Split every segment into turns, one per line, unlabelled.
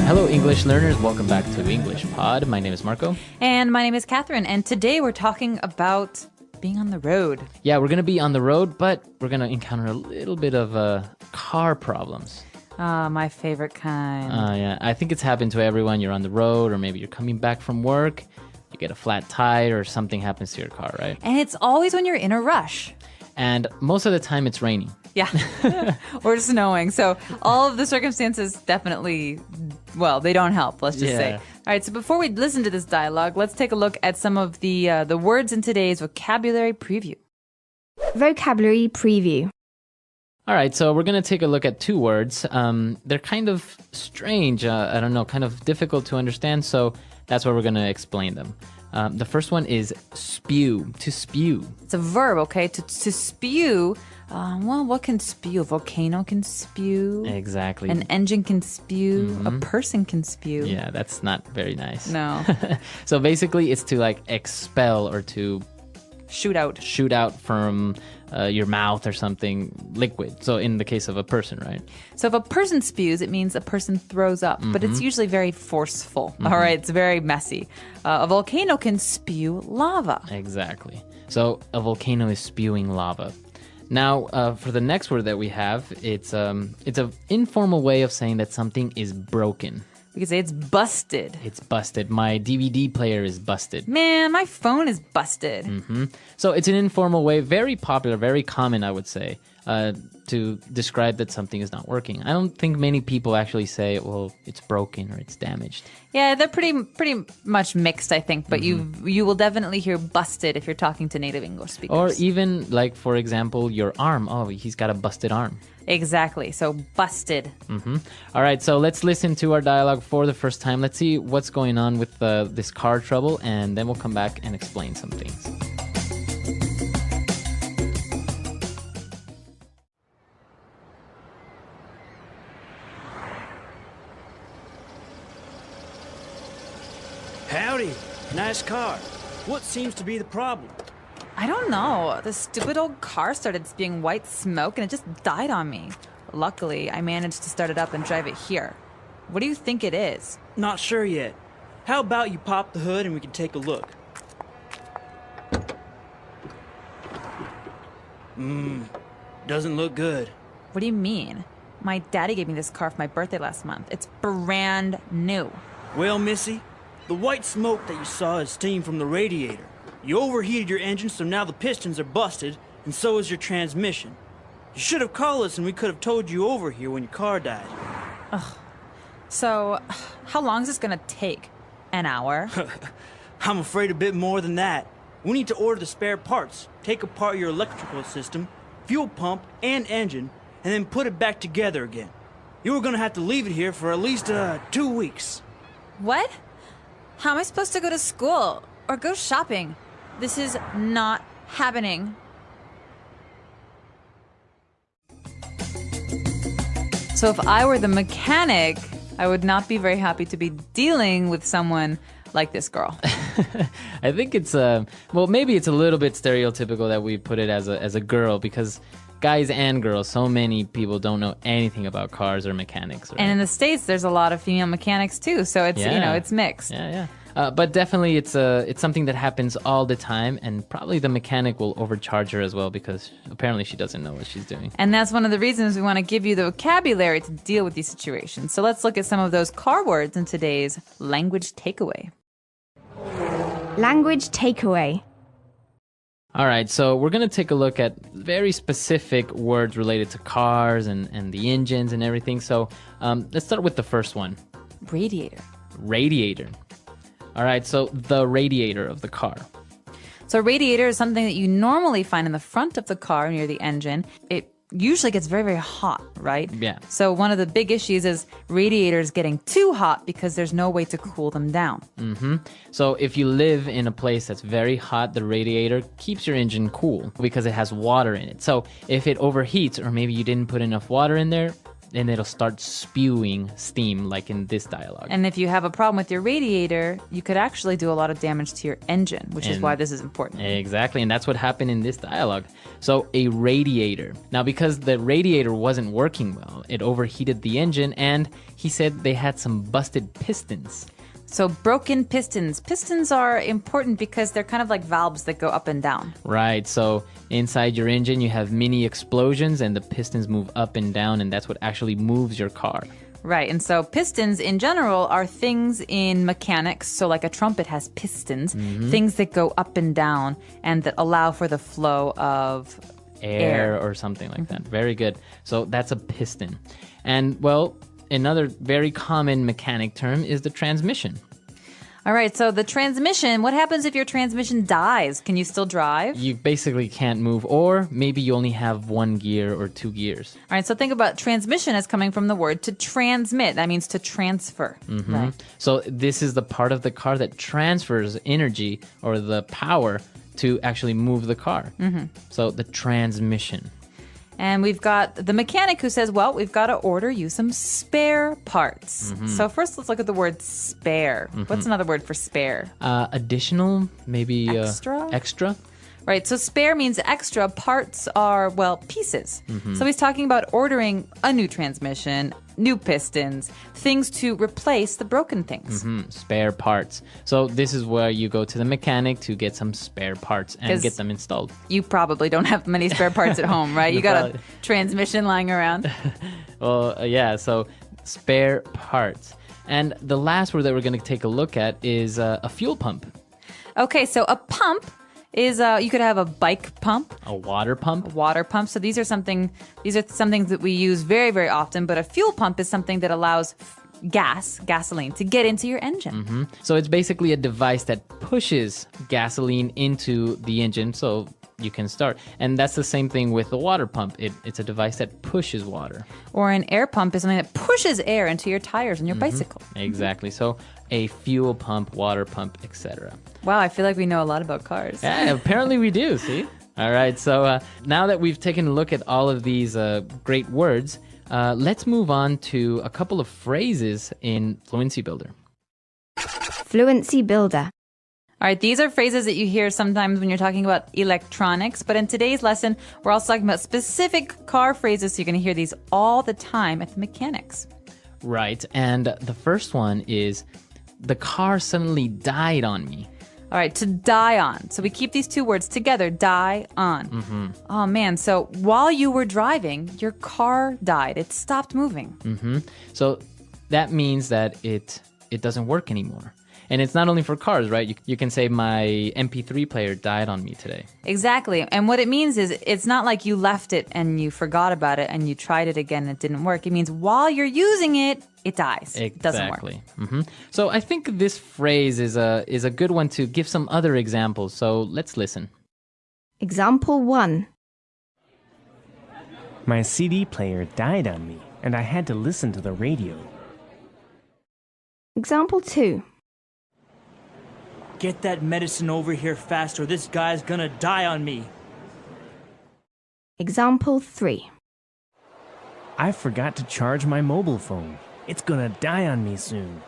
Hello, English learners. Welcome back to English Pod. My name is Marco.
And my name is Catherine. And today we're talking about being on the road.
Yeah, we're going to be on the road, but we're going to encounter a little bit of car problems.
My favorite kind.
Yeah, I think it's happened to everyone. You're on the road, or maybe you're coming back from work. You get a flat tire, or something happens to your car, right?
And it's always when you're in a rush.
And most of the time, it's raining.
Yeah. Or snowing. So all of the circumstances definitely, well, they don't help, let's just say. All right, so before we listen to this dialogue, let's take a look at some of the words in today's vocabulary preview.
Vocabulary preview.
All right, so we're going to take a look at two words. They're kind of strange, I don't know, kind of difficult to understand, so that's why we're going to explain them. The first one is spew, to spew.
It's a verb, okay? To spew, well, what can spew? A volcano can spew.
Exactly.
An engine can spew. A person can spew.
Yeah, that's not very nice.
No.
So basically, it's to like expel or to
Shoot out.
from your mouth or something liquid. So in the case of a person, right?
So if a person spews, it means a person throws up, but it's usually very forceful. All right, it's very messy. A volcano can spew lava.
Exactly. So a volcano is spewing lava. Now, for the next word that we have, it's an informal way of saying that something is broken.
We could say it's busted.
It's busted. My DVD player is busted.
Man, my phone is busted.
So it's an informal way, very popular, very common, I would say, to describe that something is not working. I don't think many people actually say, well, it's broken or it's damaged.
Yeah, they're pretty much mixed, I think. But you will definitely hear busted if you're talking to native English speakers.
Or even, like, for example, your arm. Oh, he's got a busted arm.
Exactly. So busted.
All right, so let's listen to our dialogue for the first time. Let's see what's going on with this car trouble, and then we'll come back and explain some things.
Howdy. Nice car. What seems to be the problem?
I don't know. The stupid old car started spewing white smoke and it just died on me. Luckily, I managed to start it up and drive it here. What do you think it is?
Not sure yet. How about you pop the hood and we can take a look? Doesn't look good.
What do you mean? My daddy gave me this car for my birthday last month. It's brand new.
Well, Missy, the white smoke that you saw is steam from the radiator. You overheated your engine, so now the pistons are busted, and so is your transmission. You should have called us and we could have towed you over here when your car died.
So, how long is this gonna take? An hour?
I'm afraid a bit more than that. We need to order the spare parts, take apart your electrical system, fuel pump, and engine, and then put it back together again. You were gonna have to leave it here for at least 2 weeks.
What? How am I supposed to go to school or go shopping? This is not happening. So if I were the mechanic, I would not be very happy to be dealing with someone like this girl.
I think it's well, maybe it's a little bit stereotypical that we put it as a girl, because guys and girls, so many people don't know anything about cars or mechanics. Right?
And in the States, there's a lot of female mechanics too, so it's it's mixed.
Yeah. But definitely it's something that happens all the time, and probably the mechanic will overcharge her as well, because apparently she doesn't know what she's doing.
And that's one of the reasons we want to give you the vocabulary to deal with these situations. So let's look at some of those car words in today's language takeaway.
Language takeaway.
All right, so we're going to take a look at very specific words related to cars and the engines and everything. So let's start with the first one.
Radiator.
Radiator. All right, so the radiator of the car.
So a radiator is something that you normally find in the front of the car near the engine. It usually gets very, very hot, right?
Yeah.
So one of the big issues is radiators getting too hot because there's no way to cool them down.
So if you live in a place that's very hot, the radiator keeps your engine cool because it has water in it. So if it overheats, or maybe you didn't put enough water in there, and it'll start spewing steam like in this dialogue.
And if you have a problem with your radiator, you could actually do a lot of damage to your engine, which is why this is important.
Exactly, and that's what happened in this dialogue. So a radiator. Now, because the radiator wasn't working well, it overheated the engine, and he said they had some busted pistons.
So broken pistons. Pistons are important because they're kind of like valves that go up and down.
Right, so inside your engine you have mini explosions and the pistons move up and down, and that's what actually moves your car.
Right, and so pistons in general are things in mechanics. So like a trumpet has pistons, things that go up and down and that allow for the flow of
Air or something like that. Very good. So that's a piston. And well, another very common mechanic term is the transmission.
All right, so the transmission, what happens if your transmission dies? Can you still drive?
You basically can't move, or maybe you only have one gear or two gears.
All right, so think about transmission as coming from the word to transmit. That means to transfer. Right.
So this is the part of the car that transfers energy or the power to actually move the car. So the transmission.
And we've got the mechanic who says, well, we've got to order you some spare parts. So first, let's look at the word spare. What's another word for spare?
Additional, maybe
Extra?
Extra.
Right, so spare means extra. Parts are, well, pieces. So he's talking about ordering a new transmission, new pistons, things to replace the broken things.
Spare parts. So this is where you go to the mechanic to get some spare parts and
'Cause
get them installed.
You probably don't have many spare parts at home, right? You got a transmission lying around.
Well, yeah, so spare parts. And the last word that we're going to take a look at is a fuel pump.
Okay, so a pump is you could have a bike pump,
A water pump.
water pump. So these are some things that we use very, very often. But a fuel pump is something that allows gasoline, to get into your engine.
So it's basically a device that pushes gasoline into the engine so you can start. And that's the same thing with the water pump. It's a device that pushes water.
Or an air pump is something that pushes air into your tires on your bicycle.
Exactly. So a fuel pump, water pump, etc.
Wow, I feel like we know a lot about cars.
Yeah, apparently we do, see? All right, so now that we've taken a look at all of these great words, let's move on to a couple of phrases in Fluency Builder.
Fluency Builder.
All right, these are phrases that you hear sometimes when you're talking about electronics, but in today's lesson, we're also talking about specific car phrases, so you're going to hear these all the time at the mechanics.
Right, and the first one is, the car suddenly died on me.
All right, to die on. So we keep these two words together, die on. Oh, man. So while you were driving, your car died. It stopped moving.
So that means that it doesn't work anymore. And it's not only for cars, right? You can say my MP3 player died on me today.
Exactly. And what it means is it's not like you left it and you forgot about it and you tried it again and it didn't work. It means while you're using it, it dies. It doesn't work.
Exactly. So I think this phrase is a good one to give some other examples. So let's listen.
Example 1.
My CD player died on me, and I had to listen to the radio.
Example 2.
Get that medicine over here fast or this guy's gonna die on me.
Example 3.
I forgot to charge my mobile phone. It's gonna die on me soon.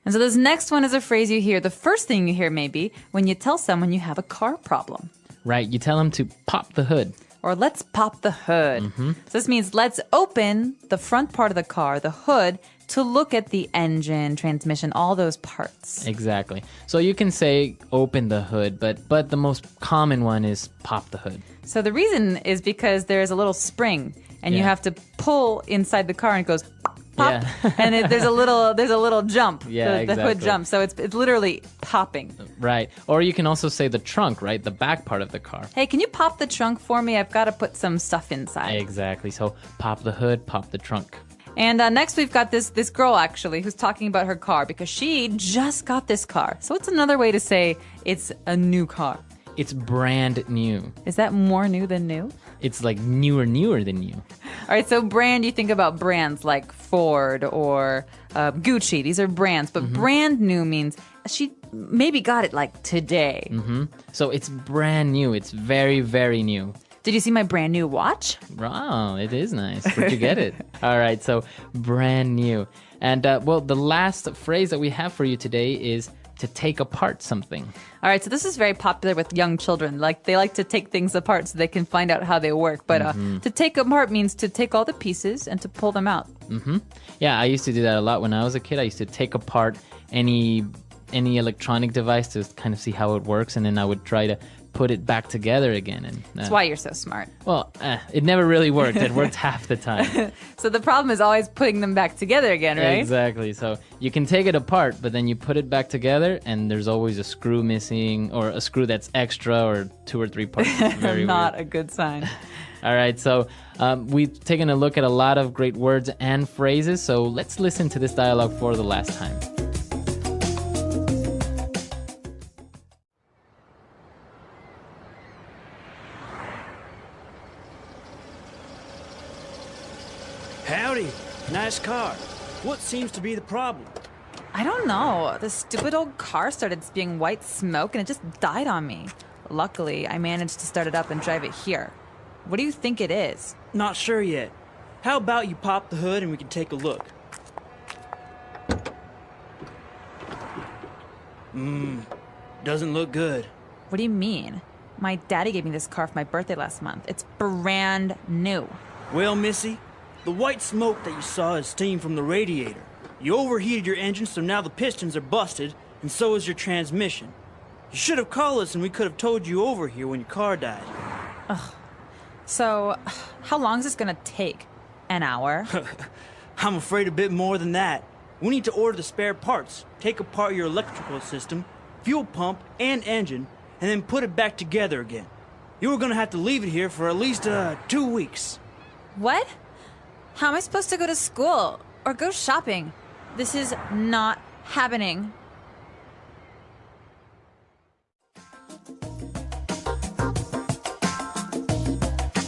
And so this next one is a phrase you hear. The first thing you hear maybe when you tell someone you have a car problem.
Right, you tell them to pop the hood.
Or let's pop the hood. So this means let's open the front part of the car, the hood, to look at the engine, transmission, all those parts.
Exactly. So you can say open the hood, but the most common one is pop the hood.
So the reason is because there's a little spring and you
Yeah.
have to pull inside the car and it goes pop,
Yeah.
and there's a little jump.
Yeah,
the hood
exactly.
jumps. So it's literally popping.
Right. Or you can also say the trunk, right? The back part of the car.
Hey, can you pop the trunk for me? I've got to put some stuff inside.
Exactly. So pop the hood, pop the trunk.
And next we've got this girl actually who's talking about her car because she just got this car. So it's another way to say it's a new car.
It's brand new.
Is that more new than new?
It's like newer than new.
All right, so brand, you think about brands like Ford or Gucci. These are brands, but brand new means she maybe got it like today.
So it's brand new. It's very, very new.
Did you see my brand new watch?
Wow, it is nice. Where'd you get it? All right, so brand new. And well, the last phrase that we have for you today is to take apart something.
All right, so this is very popular with young children. Like they like to take things apart so they can find out how they work. But to take apart means to take all the pieces and to pull them out.
Yeah, I used to do that a lot when I was a kid. I used to take apart any electronic device to kind of see how it works, and then I would try to put it back together again. And
That's why you're so smart.
well, it never really worked. It worked half the time.
So the problem is always putting them back together again, right?
Exactly. So you can take it apart, but then you put it back together, and there's always a screw missing, or a screw that's extra, or 2 or 3 parts. Very
Not
weird.
a good sign.
All right, so we've taken a look at a lot of great words and phrases, so let's listen to this dialogue for the last time.
Howdy. Nice car. What seems to be the problem?
I don't know. The stupid old car started spewing white smoke and it just died on me. Luckily, I managed to start it up and drive it here. What do you think it is?
Not sure yet. How about you pop the hood and we can take a look? Doesn't look good.
What do you mean? My daddy gave me this car for my birthday last month. It's brand new.
Well, Missy, the white smoke that you saw is steam from the radiator. You overheated your engine, so now the pistons are busted, and so is your transmission. You should have called us and we could have towed you over here when your car died.
So, how long is this gonna take? An hour?
I'm afraid a bit more than that. We need to order the spare parts, take apart your electrical system, fuel pump, and engine, and then put it back together again. You were gonna have to leave it here for at least 2 weeks.
What? How am I supposed to go to school or go shopping? This is not happening.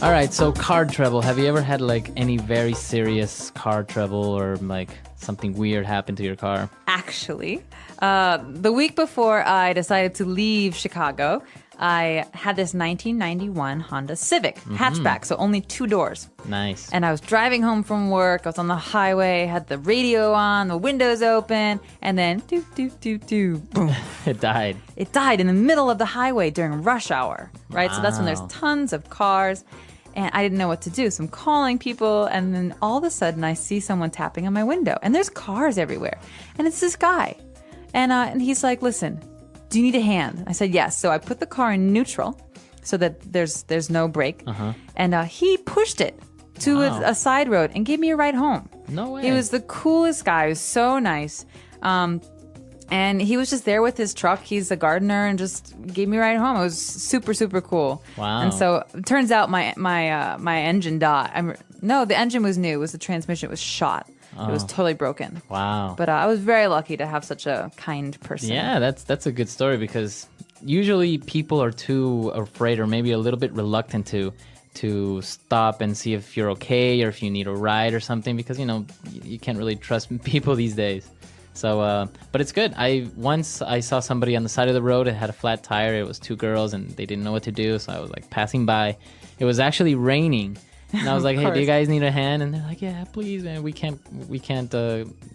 All right, so car trouble. Have you ever had like any very serious car trouble, or like something weird happen to your car?
Actually, the week before I decided to leave Chicago, I had this 1991 Honda Civic hatchback, so only 2 doors.
Nice.
And I was driving home from work. I was on the highway, had the radio on, the windows open, and then doo doo doo doo, boom.
It died.
It died in the middle of the highway during rush hour, right? So that's when there's
Wow.
tons of cars, and I didn't know what to do. So I'm calling people, and then all of a sudden I see someone tapping on my window, and there's cars everywhere, and it's this guy, and he's like, "Listen, do you need a hand?" I said, "Yes." So I put the car in neutral, so that there's no brake, and he pushed it to
Wow.
a side road and gave me a ride home.
No way.
He was the coolest guy. He was so nice. And he was just there with his truck. He's a gardener and just gave me a ride home. It was super, super cool.
Wow.
And so it turns out my engine died. No, the engine was new. It was the transmission. It was shot. It was totally broken.
Wow.
But I was very lucky to have such a kind person.
Yeah, that's a good story, because usually people are too afraid, or maybe a little bit reluctant to stop and see if you're okay, or if you need a ride or something, because you can't really trust people these days. So, but it's good. Once I saw somebody on the side of the road. It had a flat tire. It was 2 girls, and they didn't know what to do. So I was like passing by. It was actually raining, and I was like, "Hey, do you guys need a hand?" And they're like, "Yeah, please, man. We can't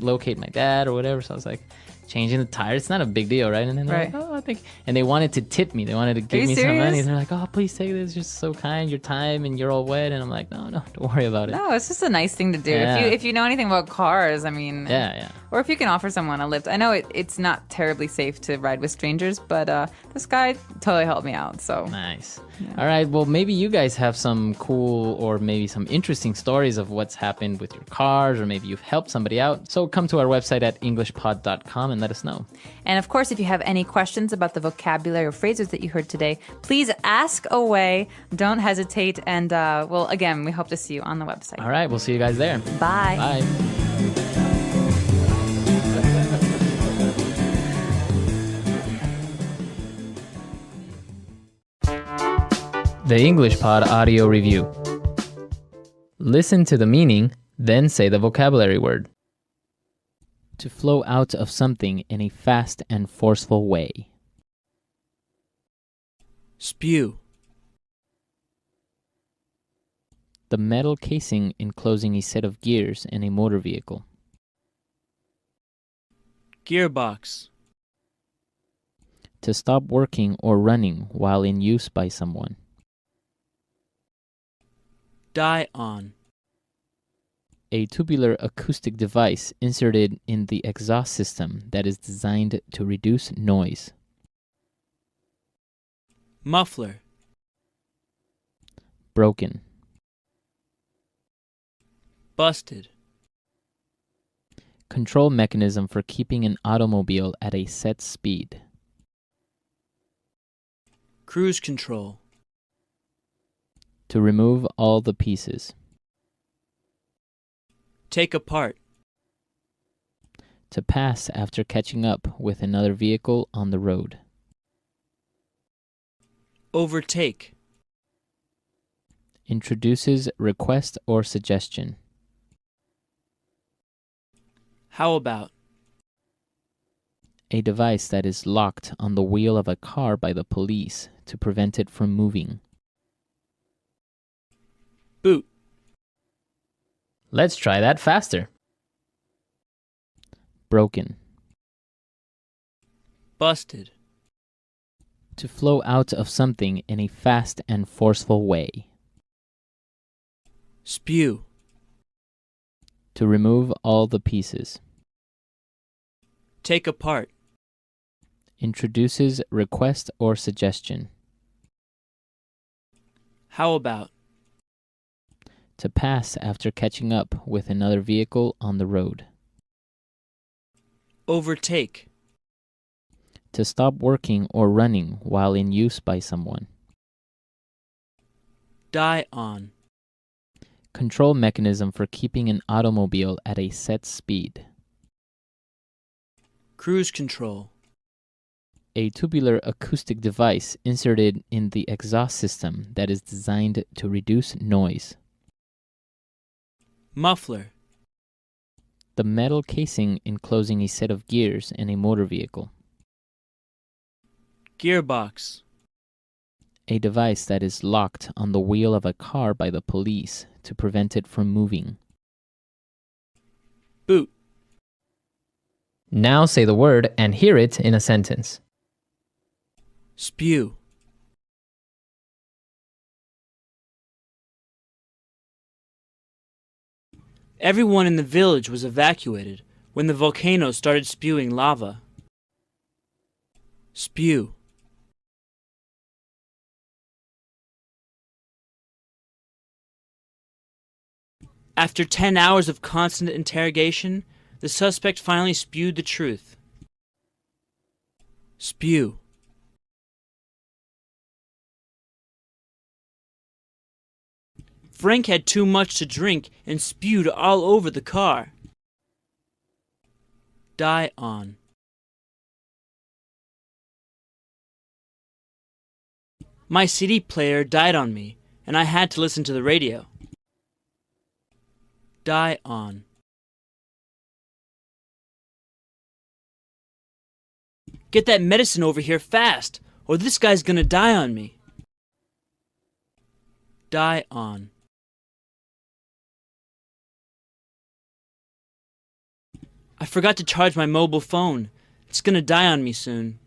locate my dad or whatever." So I was like, changing the tire. It's not a big deal, right? And then they're
Right.
like, "Oh, I think," and they wanted to tip me. They wanted to give
you
me some money.
serious?
They're like, "Oh, please take this. You're so kind. Your time, and you're all wet." And I'm like, "No, don't worry about it."
No, it's just a nice thing to do.
Yeah.
If you know anything about cars, I mean,
Yeah.
or if you can offer someone a lift. I know it's not terribly safe to ride with strangers, but this guy totally helped me out. So
Nice. All right. Well, maybe you guys have some cool or maybe some interesting stories of what's happened with your cars, or maybe you've helped somebody out. So come to our website at englishpod.com and let us know.
And of course, if you have any questions about the vocabulary or phrases that you heard today, please ask away. Don't hesitate. And well, again, we hope to see you on the website.
All right. We'll see you guys there.
Bye.
Bye. The English Pod Audio Review. Listen to the meaning, then say the vocabulary word. To flow out of something in a fast and forceful way.
Spew.
The metal casing enclosing a set of gears in a motor vehicle.
Gearbox.
To stop working or running while in use by someone.
Die on.
A tubular acoustic device inserted in the exhaust system that is designed to reduce noise.
Muffler.
Broken.
Busted.
Control mechanism for keeping an automobile at a set speed.
Cruise control.
To remove all the pieces.
Take apart.
To pass after catching up with another vehicle on the road.
Overtake.
Introduces request or suggestion.
How about?
A device that is locked on the wheel of a car by the police to prevent it from moving.
Boot.
Let's try that faster. Broken.
Busted.
To flow out of something in a fast and forceful way.
Spew.
To remove all the pieces.
Take apart.
Introduces request or suggestion.
How about?
To pass after catching up with another vehicle on the road.
Overtake.
To stop working or running while in use by someone.
Die on.
Control mechanism for keeping an automobile at a set speed.
Cruise control.
A tubular acoustic device inserted in the exhaust system that is designed to reduce noise.
Muffler.
The metal casing enclosing a set of gears in a motor vehicle.
Gearbox.
A device that is locked on the wheel of a car by the police to prevent it from moving.
Boot.
Now say the word and hear it in a sentence.
Spew. Everyone in the village was evacuated when the volcano started spewing lava. Spew. After 10 hours of constant interrogation, the suspect finally spewed the truth. Spew. Frank had too much to drink and spewed all over the car. Die on. My CD player died on me, and I had to listen to the radio. Die on. Get that medicine over here fast, or this guy's gonna die on me. Die on. I forgot to charge my mobile phone. It's gonna die on me soon.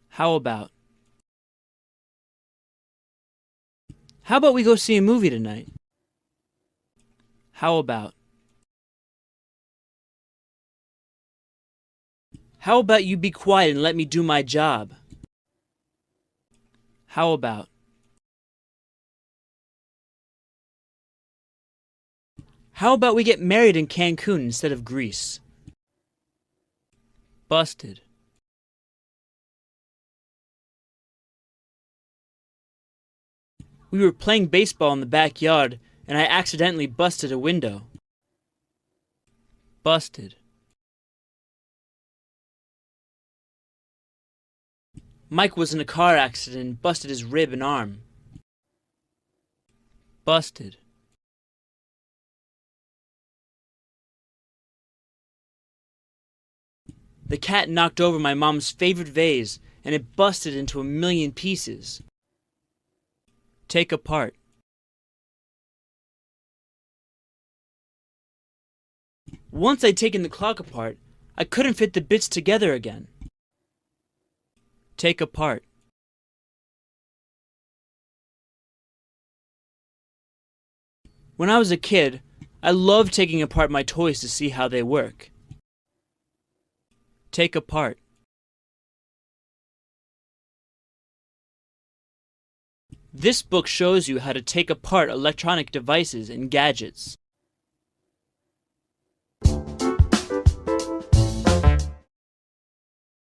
How about? How about we go see a movie tonight? How about? How about you be quiet and let me do my job? How about? How about we get married in Cancun instead of Greece? Busted. We were playing baseball in the backyard, and I accidentally busted a window. Busted. Mike was in a car accident and busted his rib and arm. Busted. The cat knocked over my mom's favorite vase, and it busted into 1,000,000 pieces. Take apart. Once I'd taken the clock apart, I couldn't fit the bits together again. Take apart. When I was a kid, I loved taking apart my toys to see how they work. Take apart. This book shows you how to take apart electronic devices and gadgets.